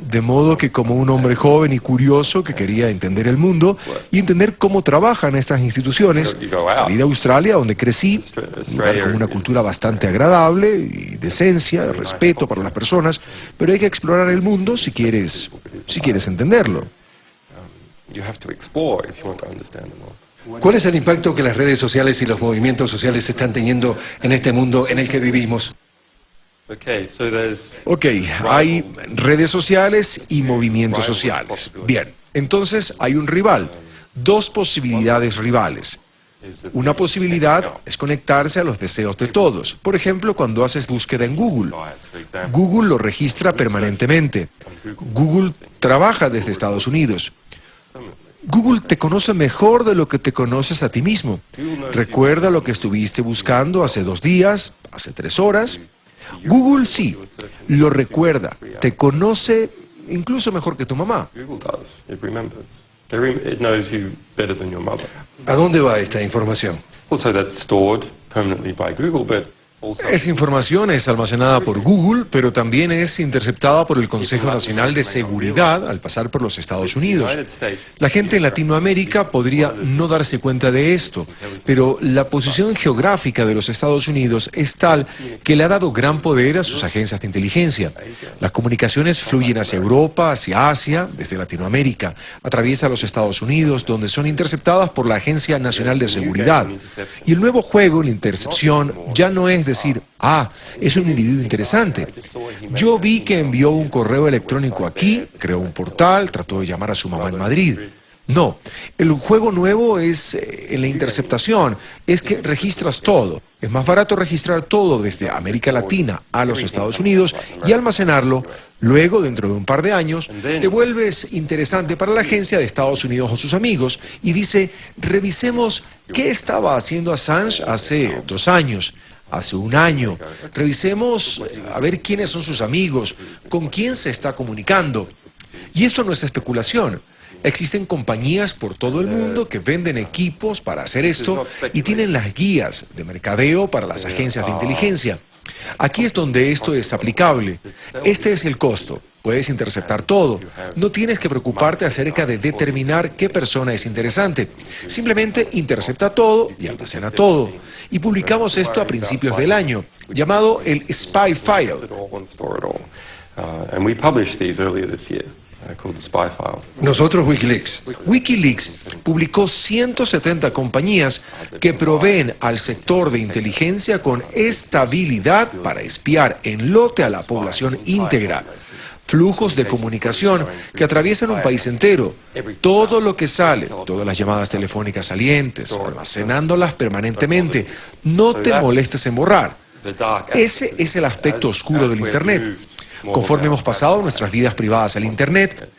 De modo que como un hombre joven y curioso que quería entender el mundo y entender cómo trabajan estas instituciones, salí de Australia, donde crecí, un lugar con una cultura bastante agradable y decencia, respeto para las personas, pero hay que explorar el mundo si quieres entenderlo. ¿Cuál es el impacto que las redes sociales y los movimientos sociales están teniendo en este mundo en el que vivimos? Ok, hay redes sociales y movimientos sociales. Bien, entonces hay un rival, dos posibilidades rivales. Una posibilidad es conectarse a los deseos de todos. Por ejemplo, cuando haces búsqueda en Google. Google lo registra permanentemente. Google trabaja desde Estados Unidos. Google te conoce mejor de lo que te conoces a ti mismo. Recuerda lo que estuviste buscando hace 2 días, hace 3 horas. Google sí, lo recuerda, te conoce incluso mejor que tu mamá. ¿A dónde va esta información? Esa información es almacenada por Google, pero también es interceptada por el Consejo Nacional de Seguridad al pasar por los Estados Unidos. La gente en Latinoamérica podría no darse cuenta de esto, pero la posición geográfica de los Estados Unidos es tal que le ha dado gran poder a sus agencias de inteligencia. Las comunicaciones fluyen hacia Europa, hacia Asia, desde Latinoamérica, atraviesa los Estados Unidos, donde son interceptadas por la Agencia Nacional de Seguridad. Y el nuevo juego, la intercepción, ya no es decir, es un individuo interesante. Yo vi que envió un correo electrónico aquí, creó un portal, trató de llamar a su mamá en Madrid. No, el juego nuevo es en la interceptación, es que registras todo. Es más barato registrar todo desde América Latina a los Estados Unidos y almacenarlo. Luego, dentro de un par de años, te vuelves interesante para la agencia de Estados Unidos o sus amigos y dice, revisemos qué estaba haciendo Assange hace 2 años. Hace 1 año. Revisemos a ver quiénes son sus amigos, con quién se está comunicando. Y esto no es especulación. Existen compañías por todo el mundo que venden equipos para hacer esto y tienen las guías de mercadeo para las agencias de inteligencia. Aquí es donde esto es aplicable. Este es el costo. Puedes interceptar todo. No tienes que preocuparte acerca de determinar qué persona es interesante. Simplemente intercepta todo y almacena todo. Y publicamos esto a principios del año, llamado el Spy File. Nosotros, Wikileaks. Wikileaks publicó 170 compañías que proveen al sector de inteligencia con estabilidad para espiar en lote a la población íntegra. Flujos de comunicación que atraviesan un país entero. Todo lo que sale, todas las llamadas telefónicas salientes, almacenándolas permanentemente. No te molestes en borrar. Ese es el aspecto oscuro del Internet. Conforme hemos pasado nuestras vidas privadas al Internet,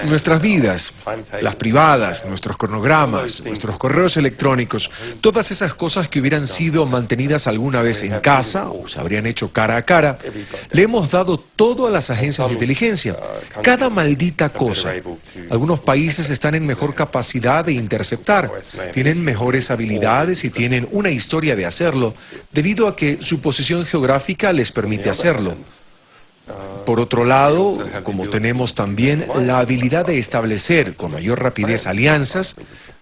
nuestras vidas, las privadas, nuestros cronogramas, nuestros correos electrónicos, todas esas cosas que hubieran sido mantenidas alguna vez en casa o se habrían hecho cara a cara, le hemos dado todo a las agencias de inteligencia. Cada maldita cosa. Algunos países están en mejor capacidad de interceptar, tienen mejores habilidades y tienen una historia de hacerlo, debido a que su posición geográfica les permite hacerlo. Por otro lado, como tenemos también la habilidad de establecer con mayor rapidez alianzas,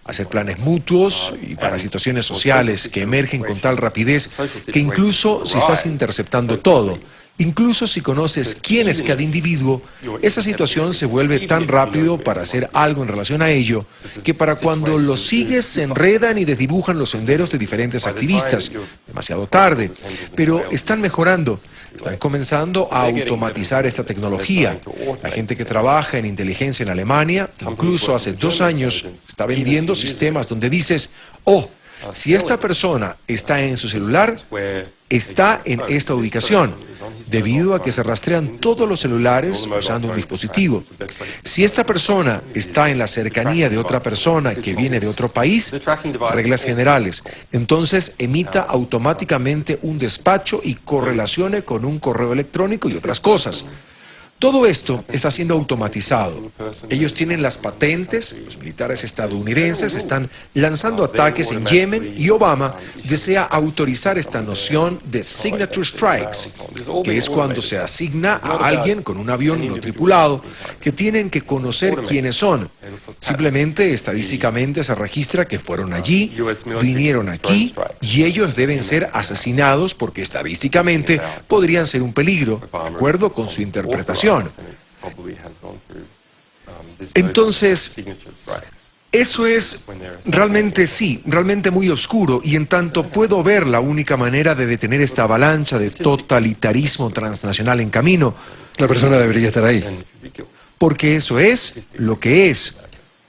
hacer planes mutuos y para situaciones sociales que emergen con tal rapidez que incluso si estás interceptando todo, incluso si conoces quién es cada individuo, esa situación se vuelve tan rápido para hacer algo en relación a ello, que para cuando los sigues se enredan y desdibujan los senderos de diferentes activistas. Demasiado tarde, pero están mejorando. Están comenzando a automatizar esta tecnología. La gente que trabaja en inteligencia en Alemania, incluso hace 2 años, está vendiendo sistemas donde dices, oh, si esta persona está en su celular, está en esta ubicación, debido a que se rastrean todos los celulares usando un dispositivo. Si esta persona está en la cercanía de otra persona que viene de otro país, reglas generales, entonces emita automáticamente un despacho y correlacione con un correo electrónico y otras cosas. Todo esto está siendo automatizado. Ellos tienen las patentes, los militares estadounidenses están lanzando ataques en Yemen y Obama desea autorizar esta noción de signature strikes, que es cuando se asigna a alguien con un avión no tripulado que tienen que conocer quiénes son. Simplemente, estadísticamente se registra que fueron allí, vinieron aquí y ellos deben ser asesinados porque estadísticamente podrían ser un peligro, de acuerdo con su interpretación. Entonces, eso es realmente realmente muy oscuro, y en tanto puedo ver la única manera de detener esta avalancha de totalitarismo transnacional en camino. La persona debería estar ahí. Porque eso es lo que es.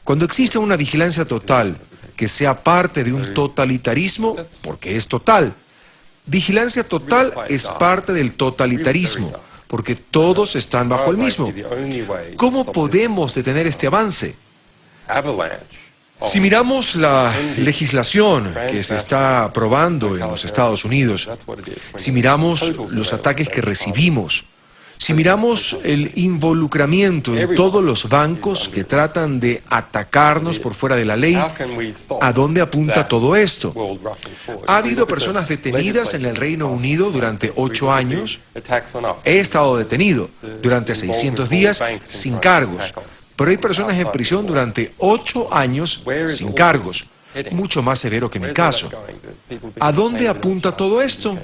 Cuando existe una vigilancia total que sea parte de un totalitarismo, porque es total. Vigilancia total es parte del totalitarismo, porque todos están bajo el mismo. ¿Cómo podemos detener este avance? Si miramos la legislación que se está aprobando en los Estados Unidos, si miramos los ataques que recibimos, si miramos el involucramiento en todos los bancos que tratan de atacarnos por fuera de la ley, ¿a dónde apunta todo esto? Ha habido personas detenidas en el Reino Unido durante 8 años. He estado detenido durante 600 días sin cargos. Pero hay personas en prisión durante 8 años sin cargos. Mucho más severo que mi caso. ¿A dónde apunta todo esto?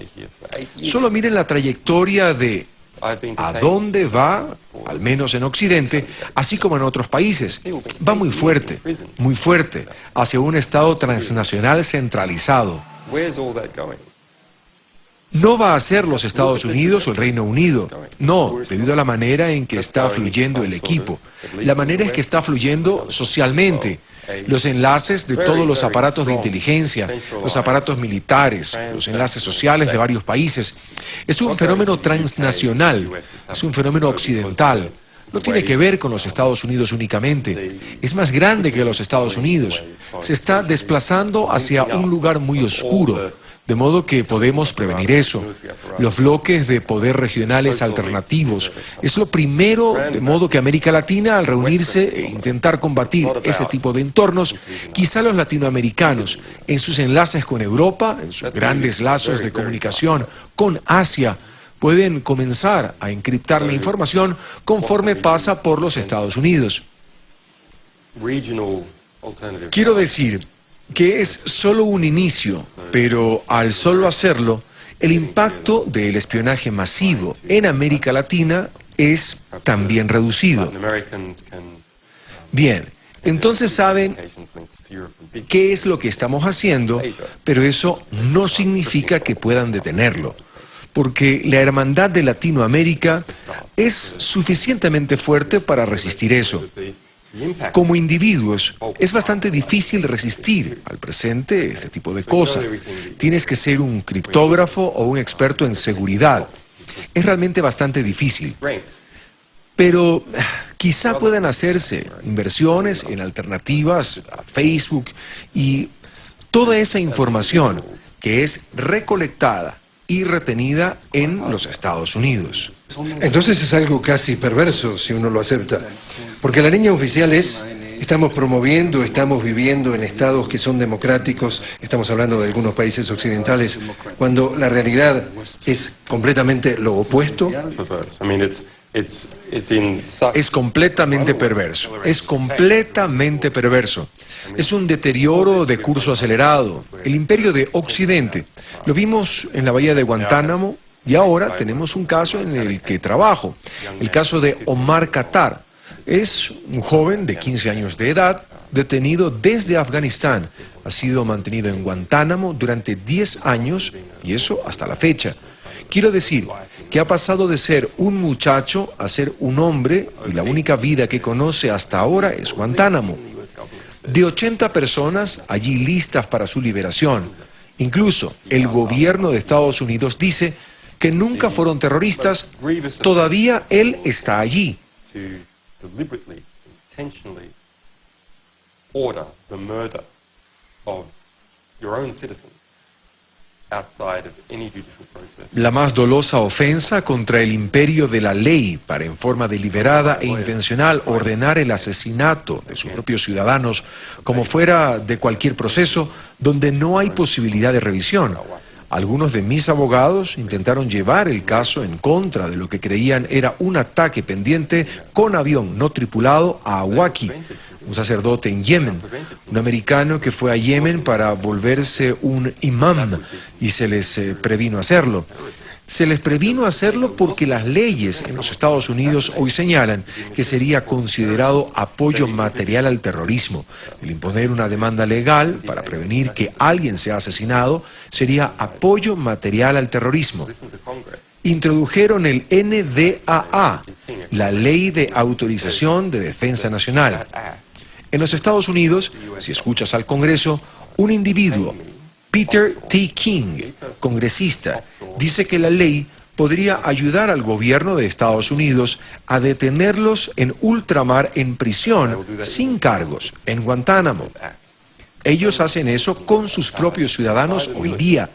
Solo miren la trayectoria de ¿a dónde va, al menos en Occidente, así como en otros países? Va muy fuerte, hacia un Estado transnacional centralizado. No va a ser los Estados Unidos o el Reino Unido. No, debido a la manera en que está fluyendo el equipo. La manera en que está fluyendo socialmente. Los enlaces de todos los aparatos de inteligencia, los aparatos militares, los enlaces sociales de varios países. Es un fenómeno transnacional, es un fenómeno occidental. No tiene que ver con los Estados Unidos únicamente. Es más grande que los Estados Unidos. Se está desplazando hacia un lugar muy oscuro, de modo que podemos prevenir eso. Los bloques de poder regionales alternativos es lo primero, de modo que América Latina, al reunirse e intentar combatir ese tipo de entornos, quizá los latinoamericanos, en sus enlaces con Europa, en sus grandes lazos de comunicación con Asia, pueden comenzar a encriptar la información conforme pasa por los Estados Unidos. Quiero decir que es solo un inicio, pero al solo hacerlo, el impacto del espionaje masivo en América Latina es también reducido. Bien, entonces saben qué es lo que estamos haciendo, pero eso no significa que puedan detenerlo, porque la hermandad de Latinoamérica es suficientemente fuerte para resistir eso. Como individuos, es bastante difícil resistir al presente ese tipo de cosas. Tienes que ser un criptógrafo o un experto en seguridad. Es realmente bastante difícil. Pero quizá puedan hacerse inversiones en alternativas a Facebook y toda esa información que es recolectada y retenida en los Estados Unidos. Entonces es algo casi perverso si uno lo acepta, porque la línea oficial es: estamos promoviendo, estamos viviendo en estados que son democráticos, estamos hablando de algunos países occidentales, cuando la realidad es completamente lo opuesto. Es completamente perverso, es completamente perverso. Es un deterioro de curso acelerado. El imperio de Occidente, lo vimos en la bahía de Guantánamo y ahora tenemos un caso en el que trabajo, el caso de Omar Khattar. Es un joven de 15 años de edad, detenido desde Afganistán. Ha sido mantenido en Guantánamo durante 10 años y eso hasta la fecha. Quiero decir que ha pasado de ser un muchacho a ser un hombre y la única vida que conoce hasta ahora es Guantánamo. De 80 personas allí listas para su liberación, incluso el gobierno de Estados Unidos dice que nunca fueron terroristas, todavía él está allí. La más dolosa ofensa contra el imperio de la ley para en forma deliberada e intencional ordenar el asesinato de sus propios ciudadanos como fuera de cualquier proceso donde no hay posibilidad de revisión. Algunos de mis abogados intentaron llevar el caso en contra de lo que creían era un ataque pendiente con avión no tripulado a Awaki, un sacerdote en Yemen, un americano que fue a Yemen para volverse un imam y se les previno hacerlo. Se les previno hacerlo porque las leyes en los Estados Unidos hoy señalan que sería considerado apoyo material al terrorismo. El imponer una demanda legal para prevenir que alguien sea asesinado sería apoyo material al terrorismo. Introdujeron el NDAA, la Ley de Autorización de Defensa Nacional. En los Estados Unidos, si escuchas al Congreso, un individuo, Peter T. King, congresista, dice que la ley podría ayudar al gobierno de Estados Unidos a detenerlos en ultramar en prisión sin cargos en Guantánamo. Ellos hacen eso con sus propios ciudadanos hoy día.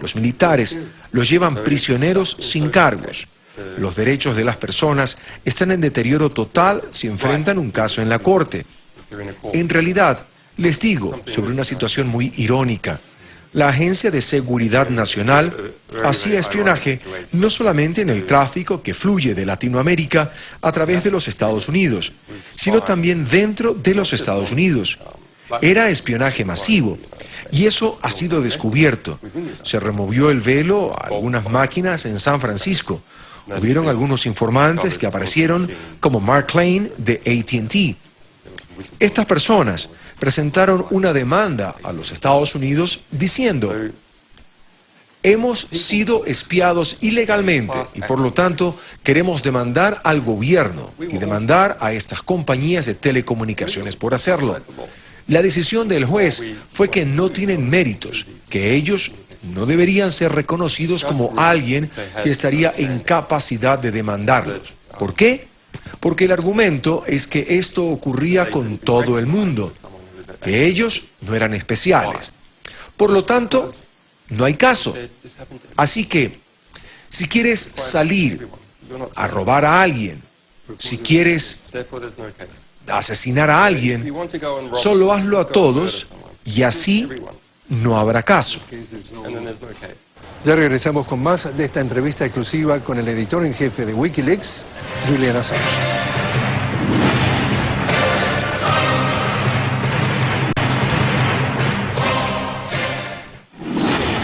Los militares los llevan prisioneros sin cargos. Los derechos de las personas están en deterioro total si enfrentan un caso en la corte. En realidad, les digo sobre una situación muy irónica. La Agencia de Seguridad Nacional hacía espionaje no solamente en el tráfico que fluye de Latinoamérica a través de los Estados Unidos, sino también dentro de los Estados Unidos. Era espionaje masivo y eso ha sido descubierto. Se removió el velo a algunas máquinas en San Francisco. Hubieron algunos informantes que aparecieron como Mark Lane de AT&T. Estas personas presentaron una demanda a los Estados Unidos diciendo: hemos sido espiados ilegalmente y por lo tanto queremos demandar al gobierno y demandar a estas compañías de telecomunicaciones por hacerlo. La decisión del juez fue que no tienen méritos, que ellos no deberían ser reconocidos como alguien que estaría en capacidad de demandarlos. ¿Por qué? Porque el argumento es que esto ocurría con todo el mundo, que ellos no eran especiales. Por lo tanto, no hay caso. Así que, si quieres salir a robar a alguien, si quieres asesinar a alguien, solo hazlo a todos y así no habrá caso. Ya regresamos con más de esta entrevista exclusiva con el editor en jefe de Wikileaks, Julian Assange.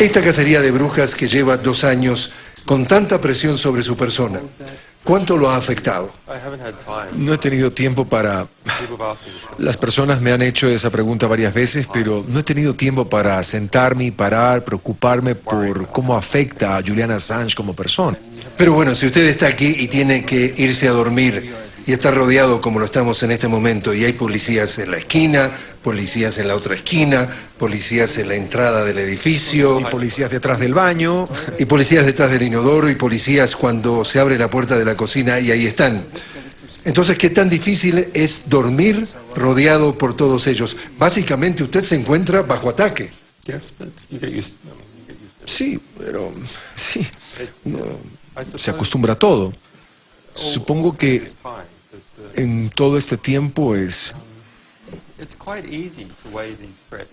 Esta cacería de brujas que lleva 2 años con tanta presión sobre su persona, ¿cuánto lo ha afectado? No he tenido tiempo para... Las personas me han hecho esa pregunta varias veces, pero no he tenido tiempo para sentarme y parar, preocuparme por cómo afecta a Julian Assange como persona. Pero bueno, si usted está aquí y tiene que irse a dormir y está rodeado como lo estamos en este momento y hay policías en la esquina, policías en la otra esquina, policías en la entrada del edificio, Y policías detrás del baño. y policías detrás del inodoro y policías cuando se abre la puerta de la cocina y ahí están. Entonces, ¿qué tan difícil es dormir rodeado por todos ellos? Básicamente usted se encuentra bajo ataque. Sí, pero... Sí, uno se acostumbra a todo. Supongo que en todo este tiempo es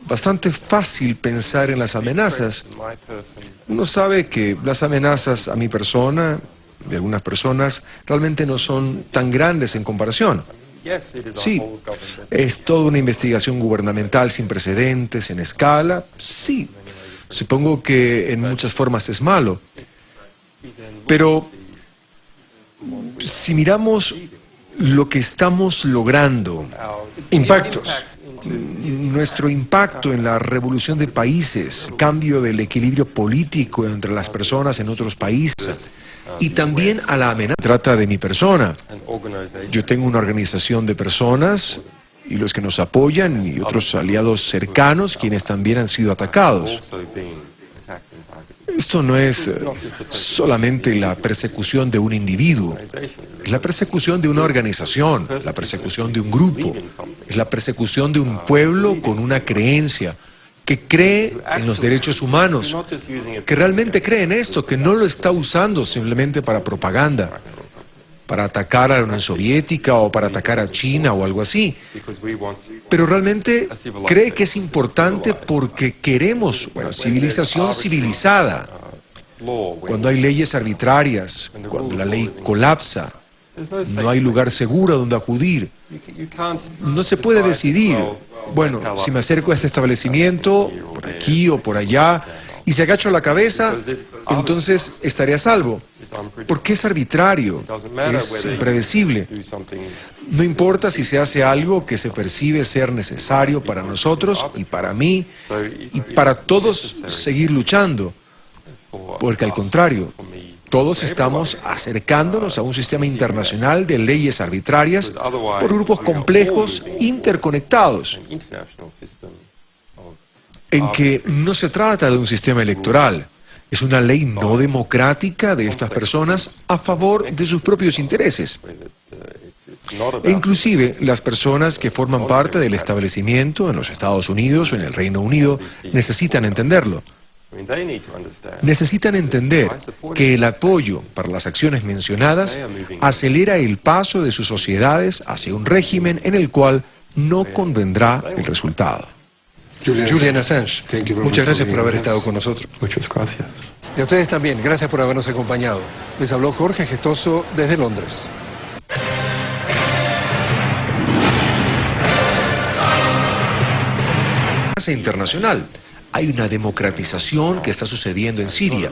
bastante fácil pensar en las amenazas. Uno sabe que las amenazas a mi persona, de algunas personas, realmente no son tan grandes en comparación. Sí, es toda una investigación gubernamental sin precedentes, en escala. Sí, supongo que en muchas formas es malo. Pero si miramos lo que estamos logrando, Impactos. nuestro impacto en la revolución de países, cambio del equilibrio político entre las personas en otros países, y también a la amenaza. Trata de mi persona. Yo tengo una organización de personas y los que nos apoyan y otros aliados cercanos quienes también han sido atacados. Esto no es solamente la persecución de un individuo, es la persecución de una organización, la persecución de un grupo, es la persecución de un pueblo con una creencia, que cree en los derechos humanos, que realmente cree en esto, que no lo está usando simplemente para propaganda, para atacar a la Unión Soviética o para atacar a China o algo así, pero realmente cree que es importante porque queremos una civilización civilizada. Cuando hay leyes arbitrarias, cuando la ley colapsa, no hay lugar seguro donde acudir. No se puede decidir, bueno, si me acerco a este establecimiento, por aquí o por allá, y si agacho la cabeza, entonces estaré a salvo. Porque es arbitrario, es impredecible. No importa si se hace algo que se percibe ser necesario para nosotros y para mí y para todos seguir luchando. Porque al contrario, todos estamos acercándonos a un sistema internacional de leyes arbitrarias por grupos complejos interconectados, en que no se trata de un sistema electoral, es una ley no democrática de estas personas a favor de sus propios intereses. E inclusive las personas que forman parte del establecimiento en los Estados Unidos o en el Reino Unido necesitan entenderlo. Necesitan entender que el apoyo para las acciones mencionadas acelera el paso de sus sociedades hacia un régimen en el cual no convendrá el resultado. Julian Assange, muchas gracias por haber estado con nosotros. Muchas gracias. Y a ustedes también, gracias por habernos acompañado. Les habló Jorge Gestoso desde Londres. Internacional. Hay una democratización que está sucediendo en Siria.